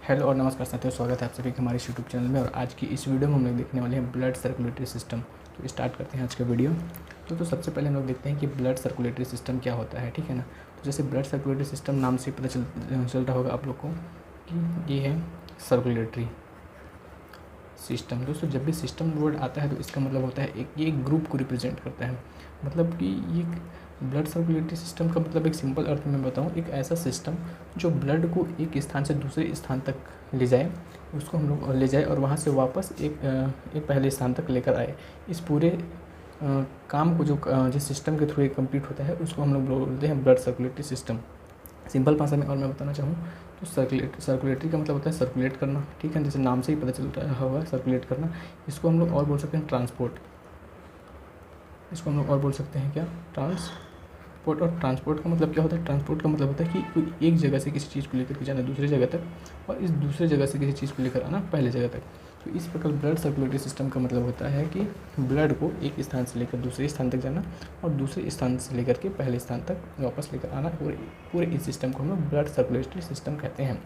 Hello और नमस्कार साथियों, स्वागत है आप सभी का हमारे यूट्यूब चैनल में। और आज की इस वीडियो में हम लोग देखने वाले हैं ब्लड सर्कुलेटरी सिस्टम। तो स्टार्ट करते हैं आज का वीडियो। तो सबसे पहले हम लोग देखते हैं कि ब्लड सर्कुलेटरी सिस्टम क्या होता है, ठीक है ना। तो जैसे ब्लड सर्कुलेटरी सिस्टम नाम से पता चल रहा होगा आप लोग को कि ये है सर्कुलेटरी सिस्टम। दोस्तों, जब भी सिस्टम वर्ड आता है तो इसका मतलब होता है ये एक ग्रुप को रिप्रेजेंट करता है। मतलब कि ये ब्लड सर्कुलेटरी सिस्टम का मतलब एक सिंपल अर्थ में बताऊँ, एक ऐसा सिस्टम जो ब्लड को एक स्थान से दूसरे स्थान तक ले जाए, उसको हम लोग ले जाए और वहाँ से वापस एक पहले स्थान तक लेकर आए। इस पूरे काम को जो जिस सिस्टम के थ्रू ये कंप्लीट होता है उसको हम लोग बोलते हैं ब्लड सर्कुलेटरी सिस्टम। सिंपल भाषा में और मैं बताना चाहूँ तो सर्कुलेटरी का मतलब होता है सर्कुलेट करना, ठीक है। जैसे नाम से ही पता चलता है होगा सर्कुलेट करना। इसको हम लोग और बोल सकते हैं ट्रांसपोर्ट। इसको हम लोग और बोल सकते हैं क्या, ट्रांसपोर्ट। और ट्रांसपोर्ट का मतलब क्या होता है, ट्रांसपोर्ट का मतलब होता है कि कोई एक जगह से किसी चीज़ को लेकर के जाना दूसरी जगह तक, और इस दूसरे जगह से किसी चीज़ को लेकर आना पहले जगह तक। तो इस प्रकार ब्लड सर्कुलेटरी सिस्टम का मतलब होता है कि ब्लड को एक स्थान से लेकर दूसरे स्थान तक जाना और दूसरे स्थान से लेकर के पहले स्थान तक वापस लेकर आना। पूरे इस सिस्टम को हम लोग ब्लड सर्कुलेटरी सिस्टम कहते हैं।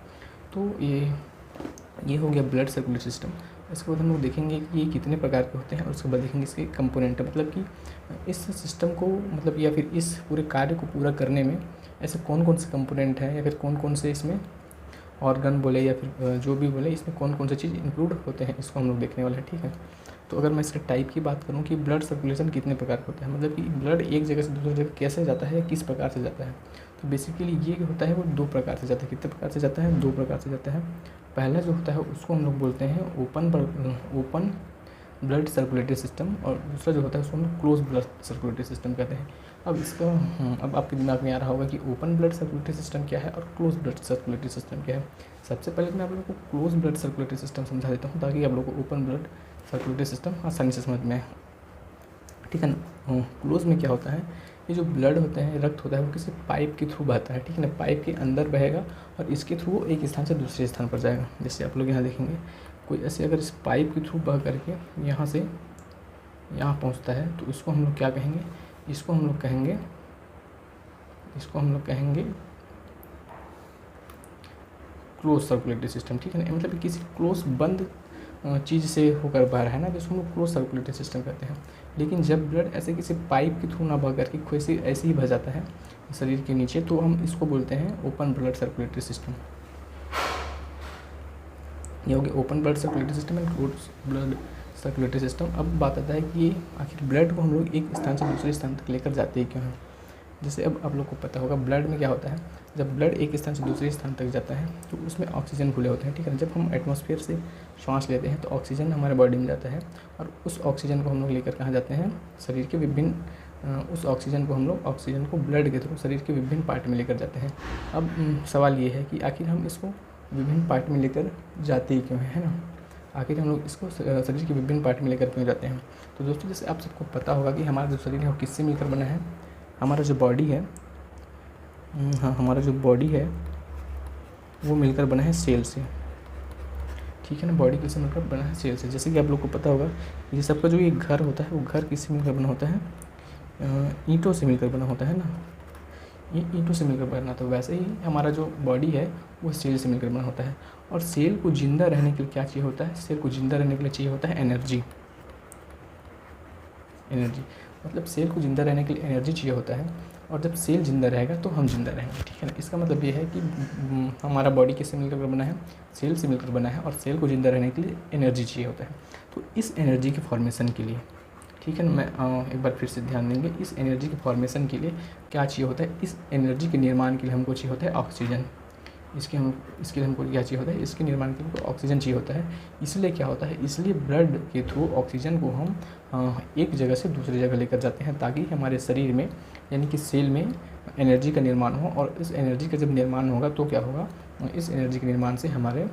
तो ये हो गया ब्लड सर्कुलेटरी सिस्टम। इसके बाद हम लोग देखेंगे कि ये कितने प्रकार के होते हैं और उसके बाद देखेंगे इसके कंपोनेंट, मतलब कि इस सिस्टम को मतलब या फिर इस पूरे कार्य को पूरा करने में ऐसे कौन कौन से कंपोनेंट हैं या फिर कौन कौन से इसमें ऑर्गन बोले या फिर जो भी बोले, इसमें कौन कौन से चीज़ इंक्लूड होते हैं, इसको हम लोग देखने वाले हैं, ठीक है। तो अगर मैं इसके टाइप की बात करूँ कि ब्लड सर्कुलेशन कितने प्रकार का होता है, मतलब कि ब्लड एक जगह से दूसरी जगह कैसे जाता है, किस प्रकार से जाता है, तो बेसिकली ये होता है वो दो प्रकार से जाता है। कितने प्रकार से जाता है, दो प्रकार से जाता है। पहला जो होता है उसको हम लोग बोलते हैं ओपन ब्लड सर्कुलेटरी सिस्टम, और दूसरा जो होता है उसको हम क्लोज ब्लड सर्कुलेटरी सिस्टम कहते हैं। अब आपके दिमाग में आ रहा होगा कि ओपन ब्लड सर्कुलेटरी सिस्टम क्या है और क्लोज ब्लड सर्कुलेटरी सिस्टम क्या है। सबसे पहले मैं आप लोगों को क्लोज ब्लड सर्कुलेटरी सिस्टम समझा देता हूँ ताकि आप लोगों को ओपन ब्लड सर्कुलेटरी सिस्टम आसानी से समझ में आए, ठीक है ना। क्लोज में क्या होता है, ये जो ब्लड होता है, रक्त होता है, वो किसी पाइप के थ्रू बहता है, ठीक है ना। पाइप के अंदर बहेगा और इसके थ्रू वो एक स्थान से दूसरे स्थान पर जाएगा। जैसे आप लोग यहाँ देखेंगे कोई ऐसे अगर इस पाइप के थ्रू बह करके यहाँ से यहाँ पहुँचता है तो इसको हम लोग क्या कहेंगे, इसको हम लोग कहेंगे क्लोज सर्कुलेटरी सिस्टम, ठीक है ना। मतलब किसी क्लोज बंद चीज़ से होकर बह रहा है ना, जिसको हम लोग क्लोज सर्कुलेटरी सिस्टम कहते हैं। लेकिन जब ब्लड ऐसे किसी पाइप के थ्रू ना बह करके कोई ऐसे ही बह जाता है शरीर के नीचे, तो हम इसको बोलते हैं ओपन ब्लड सर्कुलेटरी सिस्टम। ये हो गया open blood circulatory system and close blood circulatory system. अब बात आता है कि आखिर ब्लड को हम लोग एक स्थान से दूसरे स्थान तक लेकर जाते ही क्यों हैं। जैसे अब आप लोग को पता होगा ब्लड में क्या होता है, जब ब्लड एक स्थान से दूसरे स्थान तक जाता है तो उसमें ऑक्सीजन घुले होते हैं, ठीक है। जब हम एटमॉस्फेयर से श्वास लेते हैं तो ऑक्सीजन हमारे बॉडी में जाता है और उस ऑक्सीजन को हम लोग लेकर कहाँ जाते हैं, शरीर के विभिन्न उस ऑक्सीजन को ब्लड के थ्रू शरीर के विभिन्न पार्ट में लेकर जाते हैं। अब सवाल ये है कि आखिर हम इसको विभिन्न पार्ट में लेकर जाते ही क्यों है ना, आखिर हम लोग इसको शरीर के विभिन्न पार्ट में लेकर क्यों जाते हैं। तो दोस्तों, जैसे आप सबको पता होगा कि हमारा जो शरीर है वो किससे मिलकर बना है, हमारा जो बॉडी है वो मिलकर बना है सेल से, ठीक है ना। बॉडी किससे मिलकर बना है, सेल से। जैसे कि आप लोग को पता होगा ये सबका जो ये घर होता है वो घर किससे मिलकर बना होता है, ईंटों से मिलकर बना होता है ना, ये ईंटों से मिलकर बना। तो वैसे ही हमारा जो बॉडी है वो सेल से मिलकर बना होता है। और सेल को जिंदा रहने के लिए क्या चाहिए होता है, सेल को जिंदा रहने के लिए चाहिए होता है एनर्जी। मतलब सेल को जिंदा रहने के लिए एनर्जी चाहिए होता है, और जब सेल जिंदा रहेगा तो हम जिंदा रहेंगे, ठीक है ना। इसका मतलब ये है कि हमारा बॉडी किससे मिलकर बना है, सेल से मिलकर बना है, और सेल को जिंदा रहने के लिए एनर्जी चाहिए होता है। तो इस एनर्जी के फॉर्मेशन के लिए, ठीक है ना, मैं एक बार फिर से ध्यान देंगे, इस एनर्जी के फॉर्मेशन के लिए क्या चाहिए होता है, इस एनर्जी के निर्माण के लिए हमको चाहिए होता है ऑक्सीजन। इसके लिए हमको क्या चाहिए होता है, इसके निर्माण के लिए ऑक्सीजन चाहिए होता है। इसलिए क्या होता है, इसलिए ब्लड के थ्रू ऑक्सीजन को हम एक जगह से दूसरी जगह लेकर जाते हैं ताकि हमारे शरीर में यानी कि सेल में एनर्जी का निर्माण हो। और इस एनर्जी का जब निर्माण होगा तो क्या होगा, इस एनर्जी के निर्माण से हमारे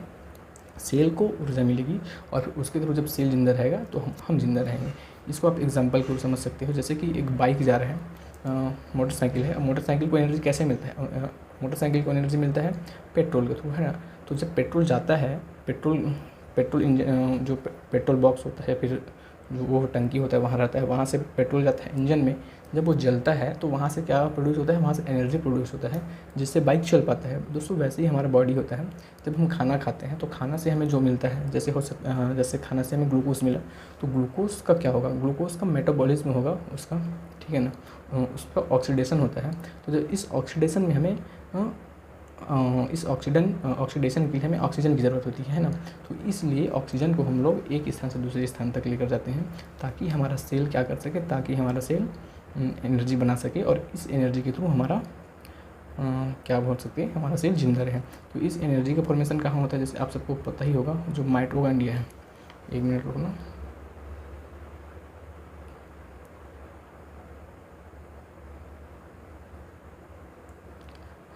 सेल को ऊर्जा मिलेगी और उसके थ्रू जब सेल जिंदा रहेगा तो हम जिंदा रहेंगे। इसको आप एग्जांपल को समझ सकते हो। जैसे कि एक बाइक जा रहा है, मोटरसाइकिल है, मोटरसाइकिल को एनर्जी कैसे मिलता है, मोटरसाइकिल को एनर्जी मिलता है पेट्रोल के थ्रू, है ना। तो जब पेट्रोल जाता है, पेट्रोल इंजन जो पेट्रोल बॉक्स होता है, फिर जो वो टंकी होता है वहाँ रहता है, वहाँ से पेट्रोल जाता है इंजन में। जब वो जलता है तो वहाँ से क्या प्रोड्यूस होता है, वहाँ से एनर्जी प्रोड्यूस होता है जिससे बाइक चल पाता है। दोस्तों वैसे ही हमारा बॉडी होता है, जब हम खाना खाते हैं तो खाना से हमें जो मिलता है, जैसे खाना से हमें ग्लूकोज मिला, तो ग्लूकोज का क्या होगा, ग्लूकोज का मेटाबॉलिज्म होगा उसका, ठीक है ना, उसका ऑक्सीडेशन होता है। तो जो इस ऑक्सीडेशन में हमें इस ऑक्सीडेशन के लिए हमें ऑक्सीजन की ज़रूरत होती है ना। तो इसलिए ऑक्सीजन को हम लोग एक स्थान से दूसरे स्थान तक लेकर जाते हैं ताकि हमारा सेल क्या कर सके, ताकि हमारा सेल एनर्जी बना सके और इस एनर्जी के थ्रू हमारा क्या बोल सकते हैं, हमारा सेल जिंदा रहे। तो इस एनर्जी का फॉर्मेशन कहाँ होता है, जैसे आप सबको पता ही होगा, जो माइटोकॉन्ड्रिया है। एक मिनट रुकना।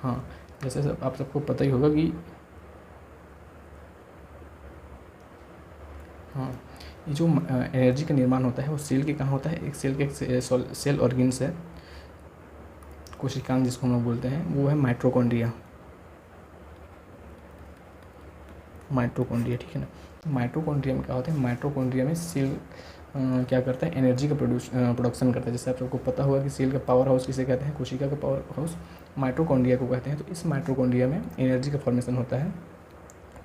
हाँ, जैसे आप सबको पता ही होगा कि हाँ, ये जो एनर्जी का निर्माण होता है वो सेल के कहाँ होता है, एक सेल के सेल ऑर्गेन्स है, कोशिकांग जिसको हम लोग बोलते हैं, वो है माइटोकॉन्ड्रिया। ठीक है ना। माइटोकॉन्ड्रिया में क्या होता है, माइटोकॉन्ड्रिया में सेल क्या करता है, एनर्जी का प्रोडक्शन करता है। जैसे आप सबको पता होगा कि सेल का पावर हाउस किसे कहते हैं, कोशिका का पावर हाउस माइटोकॉन्ड्रिया को कहते हैं। तो इस माइटोकॉन्ड्रिया में एनर्जी का फॉर्मेशन होता है,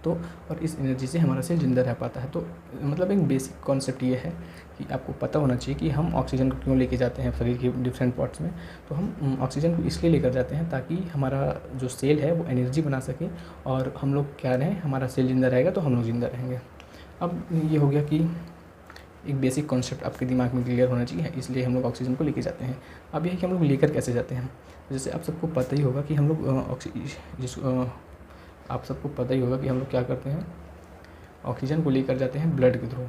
तो और इस एनर्जी से हमारा सेल जिंदा रह पाता है। तो मतलब एक बेसिक कॉन्सेप्ट ये है कि आपको पता होना चाहिए कि हम ऑक्सीजन को क्यों लेके जाते हैं शरीर के डिफरेंट पार्ट्स में। तो हम ऑक्सीजन को इसलिए लेकर जाते हैं ताकि हमारा जो सेल है वो एनर्जी बना सके और हम लोग क्या रहें, हमारा सेल जिंदा रहेगा तो हम लोग जिंदा रहेंगे। अब ये हो गया कि एक बेसिक कॉन्सेप्ट आपके दिमाग में क्लियर होना चाहिए, इसलिए हम लोग ऑक्सीजन को लेके जाते हैं। अब यह है कि हम लोग लेकर कैसे जाते हैं। जैसे आप सबको पता ही होगा कि हम लोग आप सबको पता ही होगा कि हम लोग क्या करते हैं, ऑक्सीजन को लेकर जाते हैं ब्लड के थ्रू।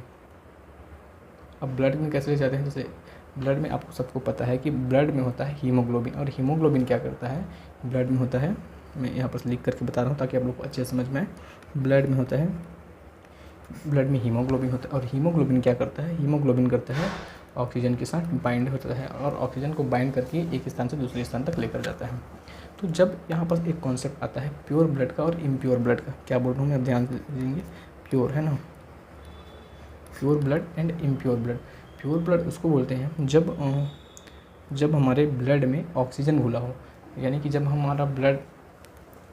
अब ब्लड में कैसे ले जाते हैं, जैसे ब्लड में आपको सबको पता है कि ब्लड में होता है हीमोग्लोबिन, और हीमोग्लोबिन क्या करता है, ब्लड में होता है, मैं यहाँ पर लिख करके बता रहा हूँ ताकि आप लोग को अच्छे समझ में आए। ब्लड में होता है, ब्लड में हीमोग्लोबिन होता है, और हीमोग्लोबिन क्या करता है, हीमोग्लोबिन करता है ऑक्सीजन के साथ बाइंड होता है और ऑक्सीजन को बाइंड करके एक स्थान से दूसरे स्थान तक लेकर जाता है। तो जब यहाँ पर एक कॉन्सेप्ट आता है प्योर ब्लड का और इम्प्योर ब्लड का, क्या बोल रहा हूँ मैं, आप ध्यान देंगे, प्योर है ना, pure blood and impure blood. Pure blood उसको बोलते हैं जब हमारे ब्लड में ऑक्सीजन घुला हो, यानी कि जब हमारा ब्लड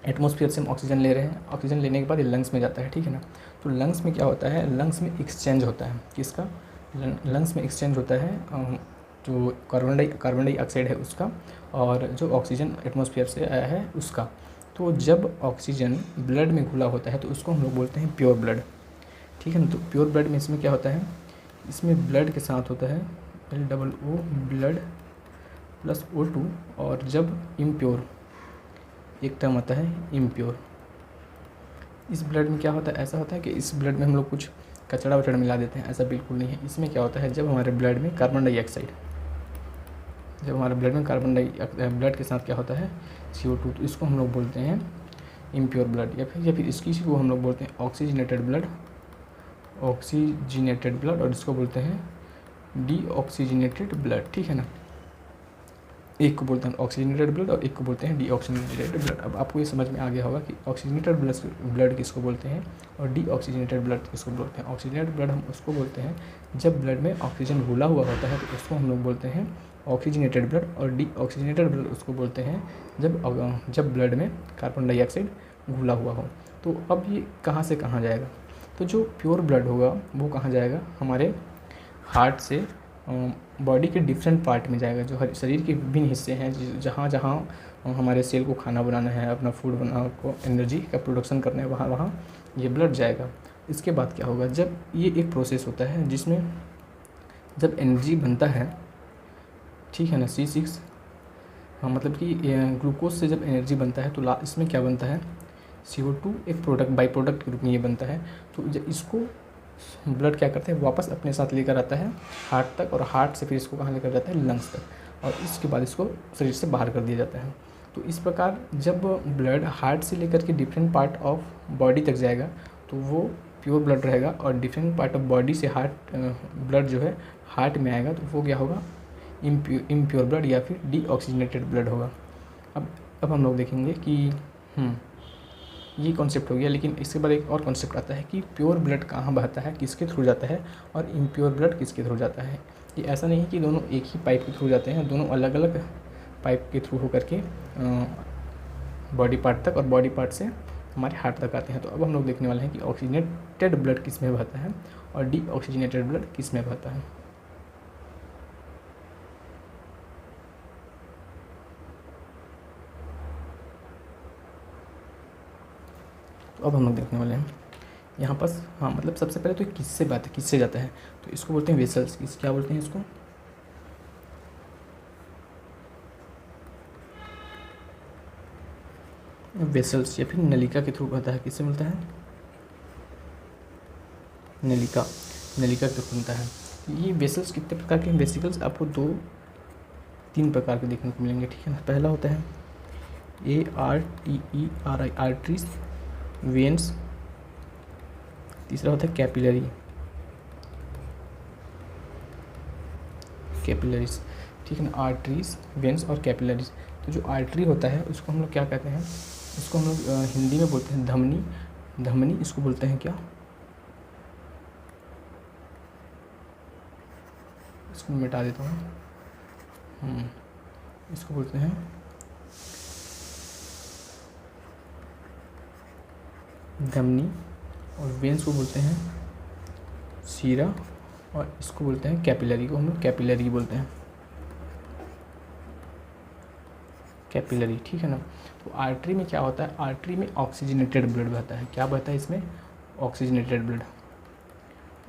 एटमॉस्फेयर से हम ऑक्सीजन ले रहे हैं, ऑक्सीजन लेने के बाद ये लंग्स में जाता है, ठीक है ना। तो लंग्स में क्या होता है, लंग्स में एक्सचेंज होता है, किसका, लंग्स में एक्सचेंज होता है जो कार्बन डाइऑक्साइड है उसका, और जो ऑक्सीजन एटमॉस्फेयर से आया है उसका। तो जब ऑक्सीजन ब्लड में घुला होता है तो उसको हम लोग बोलते हैं प्योर ब्लड, ठीक है ना। तो प्योर ब्लड में इसमें क्या होता है, इसमें ब्लड के साथ होता है LOO ब्लड प्लस O2, और जब इम्प्योर एक टर्म आता है इम्प्योर, इस ब्लड में क्या होता है, ऐसा होता है कि इस ब्लड में हम लोग कुछ कचड़ा वचड़ा मिला देते हैं, ऐसा बिल्कुल नहीं है। इसमें क्या होता है, जब हमारे ब्लड में कार्बन डाइऑक्साइड, जब हमारे ब्लड में ब्लड के साथ क्या होता है CO2, तो इसको हम लोग बोलते हैं इम्प्योर ब्लड, या फिर इसी को हम लोग बोलते हैं ऑक्सीजनेटेड ब्लड, और इसको बोलते हैं डीऑक्सीजनेटेड ब्लड, ठीक है ना। एक को बोलते हैं ऑक्सीजनेटेड ब्लड और एक को बोलते हैं डीऑक्सीजनेटेड ब्लड। अब आपको ये समझ में आ गया होगा कि ऑक्सीजनेटेड ब्लड किसको बोलते हैं और डीऑक्सीजनेटेड ब्लड किसको बोलते हैं। ऑक्सीजनेटेड ब्लड हम उसको बोलते हैं जब ब्लड में ऑक्सीजन घुला हुआ होता है, तो उसको हम लोग बोलते हैं ऑक्सीजनेटेड ब्लड, और डीऑक्सीजनेटेड ब्लड उसको बोलते हैं जब ब्लड में कार्बन डाइऑक्साइड घुला हुआ हो। तो अब ये कहाँ से कहाँ जाएगा, तो जो प्योर ब्लड होगा वो कहाँ जाएगा, हमारे हार्ट से बॉडी के डिफरेंट पार्ट में जाएगा, जो शरीर के विभिन्न हिस्से हैं, जहाँ जहाँ हमारे सेल को खाना बनाना है, अपना फूड को एनर्जी का प्रोडक्शन करना है, वहाँ वहाँ ये ब्लड जाएगा। इसके बाद क्या होगा, जब ये एक प्रोसेस होता है जिसमें जब एनर्जी बनता है, ठीक है ना, C6, हाँ, मतलब कि ग्लूकोज से जब एनर्जी बनता है तो इसमें क्या बनता है, CO2 एक प्रोडक्ट, बाई प्रोडक्ट के रूप में ये बनता है। तो इसको ब्लड क्या करते हैं, वापस अपने साथ लेकर आता है हार्ट तक, और हार्ट से फिर इसको कहाँ लेकर जाता है, लंग्स तक, और इसके बाद इसको शरीर से बाहर कर दिया जाता है। तो इस प्रकार जब ब्लड हार्ट से लेकर के डिफरेंट पार्ट ऑफ बॉडी तक जाएगा तो वो प्योर ब्लड रहेगा, और डिफरेंट पार्ट ऑफ बॉडी से ब्लड जो है हार्ट में आएगा तो वो क्या होगा, इम्प्योर ब्लड या फिर डीऑक्सीजनेटेड ब्लड होगा। अब हम लोग देखेंगे कि ये कॉन्सेप्ट हो गया। लेकिन इसके बाद एक और कॉन्सेप्ट आता है कि प्योर ब्लड कहाँ बहता है, किसके थ्रू जाता है, और इम्प्योर ब्लड किसके थ्रू जाता है। ये ऐसा नहीं है कि दोनों एक ही पाइप के थ्रू जाते हैं, दोनों अलग अलग पाइप के थ्रू होकर के बॉडी पार्ट तक और बॉडी पार्ट से हमारे हार्ट तक आते हैं। तो अब हम लोग देखने वाले हैं कि ऑक्सीजनेटेड ब्लड किस में बहता है और डी ऑक्सीजनेटेड ब्लड किस में बहता है। तो अब हम लोग देखने वाले हैं यहाँ पर, हाँ मतलब सबसे पहले तो किससे बात है, किससे जाता है, तो इसको बोलते हैं वेसल्स। क्या बोलते हैं इसको, वेसल्स, या फिर नलिका के थ्रू बहता है। किससे मिलता है, नलिका, नलिका के थ्रू मिलता है। ये वेसल्स कितने प्रकार के हैं, वेसिकल्स आपको 2-3 प्रकार के देखने को मिलेंगे, ठीक है ना। पहला होता है ARTERI, आर्टरीज, वेन्स। तीसरा होता है कैपिलरी, कैपिलरीज, ठीक है ना, आर्टरीज, वेन्स और कैपिलरीज। तो जो आर्टरी होता है उसको हम लोग क्या कहते हैं, इसको हम लोग हिंदी में बोलते हैं धमनी, धमनी इसको बोलते हैं क्या, इसको मिटा देता हूँ, इसको बोलते हैं धमनी, और वेन्स को बोलते हैं सीरा, और इसको बोलते हैं कैपिलरी को हम लोग कैपिलरी बोलते हैं, कैपिलरी, ठीक है ना। तो आर्टरी में क्या होता है, आर्टरी में ऑक्सीजनेटेड ब्लड बहता है। क्या बहता है इसमें, ऑक्सीजनेटेड ब्लड,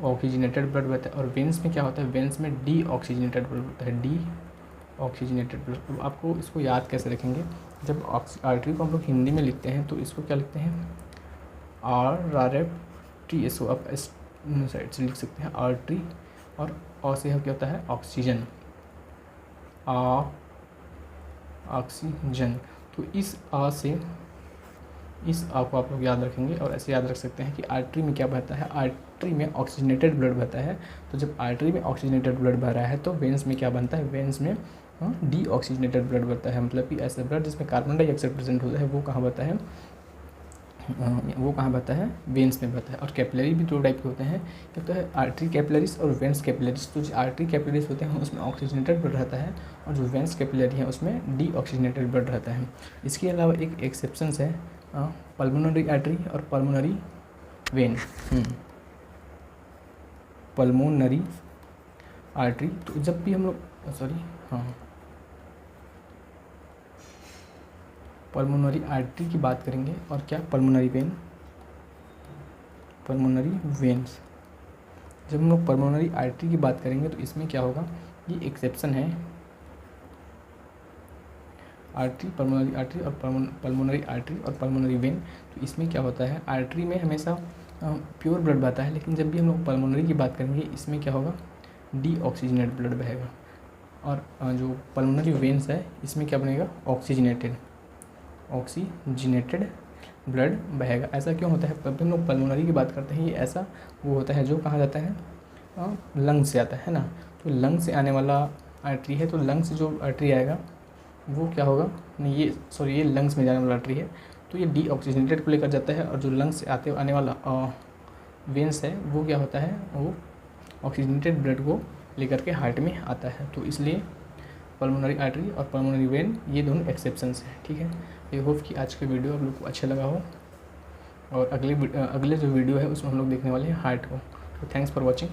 ऑक्सीजनेटेड ब्लड बहता है। और वेन्स में क्या होता है, वेन्स में डी ऑक्सीजनेटेड ब्लड होता है, डी ऑक्सीजनेटेड ब्लड। तो आपको इसको याद कैसे रखेंगे, जब आर्टरी को हम लोग हिंदी में लिखते हैं तो इसको क्या लिखते हैं, RRFT, इसको आप इस साइड से लिख सकते हैं आर्टरी, और से क्या होता है ऑक्सीजन, ऑक्सीजन। तो इस से इस को आप लोग याद रखेंगे, और ऐसे याद रख सकते हैं कि आर्टरी में क्या बहता है, आर्टरी में ऑक्सीजनेटेड ब्लड बहता है। तो जब आर्टरी में ऑक्सीजनेटेड ब्लड बह रहा है तो वेन्स में क्या बनता है, वेन्स में डी ऑक्सीजनेटेड ब्लड बहता है। मतलब कि ऐसा ब्लड जिसमें कार्बन डाइऑक्साइड प्रेजेंट होता है वो कहाँ बहता है, वो कहाँ बहता है, वेन्स में बहता है। और कैपिलरी भी 2 टाइप के होते हैं, एक तो है आर्टरी कैपिलरीज और वेन्स कैपिलरीज। तो जो आर्टरी कैपिलरीज होते हैं उसमें ऑक्सीजनेटेड ब्लड रहता है, और जो वेन्स कैपिलरी है उसमें डी ऑक्सीजनेटेड ब्लड रहता है। इसके अलावा एक एक्सेप्शंस है, पल्मोनरी आर्टरी और पल्मोनरी वेन, पल्मोनरी आर्टरी। तो जब भी हम लोग पल्मोनरी आर्टरी की बात करेंगे, और क्या, पल्मोनरी वेन, पल्मोनरी वेन्स। जब हम लोग पल्मोनरी आर्टरी की बात करेंगे तो इसमें क्या होगा, ये एक्सेप्शन है, आर्टरी, पल्मोनरी आर्टरी और पल्मोनरी आर्टरी और पल्मोनरी वेन। तो इसमें क्या होता है, आर्टरी में हमेशा प्योर ब्लड बहता है, लेकिन जब भी हम लोग पल्मोनरी की बात करेंगे इसमें क्या होगा, डी ऑक्सीजनेटेड ब्लड बहेगा। और जो पल्मोनरी वेन्स है इसमें क्या बनेगा, ऑक्सीजनेटेड ब्लड बहेगा। ऐसा क्यों होता है, जब हम लोग पल्मोनरी की बात करते हैं ये ऐसा वो होता है जो कहाँ जाता है, लंग से आता है ना। तो लंग से आने वाला आर्टरी है, तो लंग से जो आर्टरी आएगा वो क्या होगा, नहीं ये लंग्स में जाने वाला आर्टरी है, तो ये डी ऑक्सीजनेटेड को लेकर जाता है। और जो लंग्स से आने वाला वेन्स है वो क्या होता है, वो ऑक्सीजनेटेड ब्लड को लेकर के हार्ट में आता है। तो इसलिए पल्मोनरी आर्टरी और पल्मोनरी वेन ये दोनों एक्सेप्शंस हैं, ठीक है। आई होप कि आज का वीडियो आप लोग को अच्छा लगा हो, और अगले जो वीडियो है उसमें हम लोग देखने वाले हैं हार्ट को। तो थैंक्स फॉर वॉचिंग।